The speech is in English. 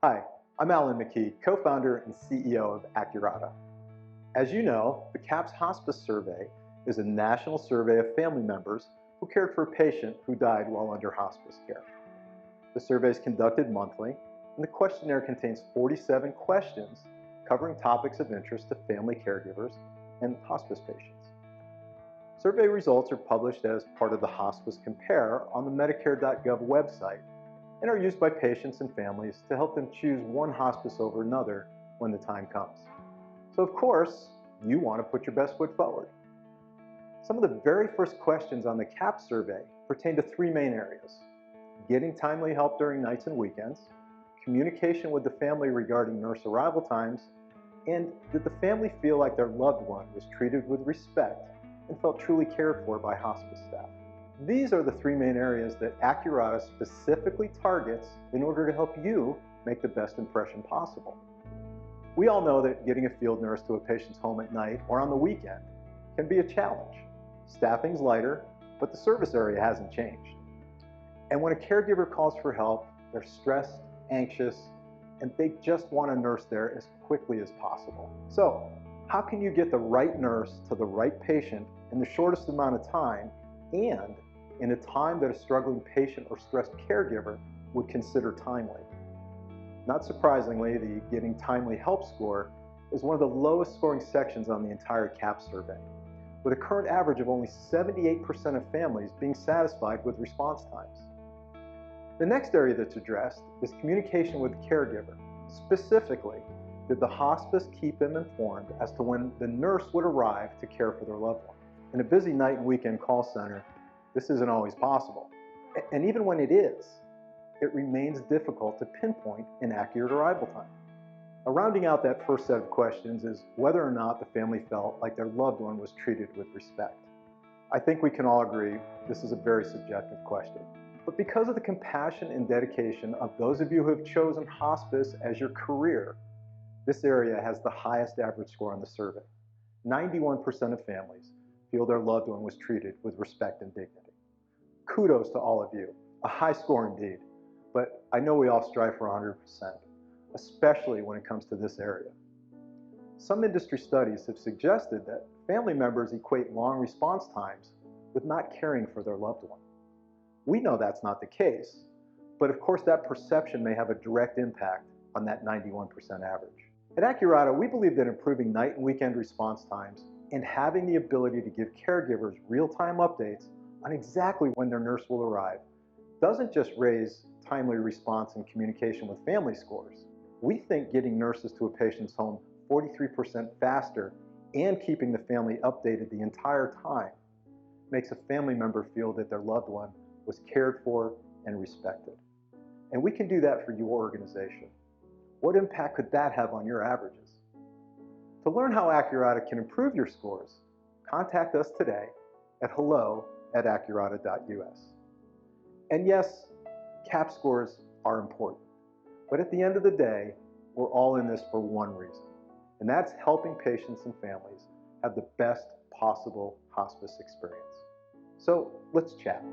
Hi, I'm Alan McKee, co-founder and CEO of Accurata. As you know, the CAHPS Hospice Survey is a national survey of family members who cared for a patient who died while under hospice care. The survey is conducted monthly, and the questionnaire contains 47 questions covering topics of interest to family caregivers and hospice patients. Survey results are published as part of the Hospice Compare on the Medicare.gov website and are used by patients and families to help them choose one hospice over another when the time comes. So of course, you want to put your best foot forward. Some of the very first questions on the CAHPS survey pertain to three main areas: getting timely help during nights and weekends, communication with the family regarding nurse arrival times, and did the family feel like their loved one was treated with respect and felt truly cared for by hospice staff. These are the three main areas that Accurata specifically targets in order to help you make the best impression possible. We all know that getting a field nurse to a patient's home at night or on the weekend can be a challenge. Staffing's lighter, but the service area hasn't changed. And when a caregiver calls for help, they're stressed, anxious, and they just want a nurse there as quickly as possible. So, how can you get the right nurse to the right patient in the shortest amount of time and in a time that a struggling patient or stressed caregiver would consider timely? Not surprisingly, the Getting Timely Help score is one of the lowest scoring sections on the entire CAHPS survey, with a current average of only 78% of families being satisfied with response times. The next area that's addressed is communication with the caregiver. Specifically, did the hospice keep them informed as to when the nurse would arrive to care for their loved one? In a busy night and weekend call center, this isn't always possible. And even when it is, it remains difficult to pinpoint an accurate arrival time. Now, rounding out that first set of questions is whether or not the family felt like their loved one was treated with respect. I think we can all agree this is a very subjective question. But because of the compassion and dedication of those of you who have chosen hospice as your career, this area has the highest average score on the survey. 91% of families feel their loved one was treated with respect and dignity. Kudos to all of you. A high score indeed, but I know we all strive for 100%, especially when it comes to this area. Some industry studies have suggested that family members equate long response times with not caring for their loved one. We know that's not the case, but of course that perception may have a direct impact on that 91% average. At Accurata, we believe that improving night and weekend response times and having the ability to give caregivers real-time updates on exactly when their nurse will arrive doesn't just raise timely response and communication with family scores. We think getting nurses to a patient's home 43% faster and keeping the family updated the entire time makes a family member feel that their loved one was cared for and respected. And we can do that for your organization. What impact could that have on your averages? To learn how Accurata can improve your scores, contact us today at hello@accurata.us. And yes, CAHPS scores are important, but at the end of the day, we're all in this for one reason, and that's helping patients and families have the best possible hospice experience. So let's chat.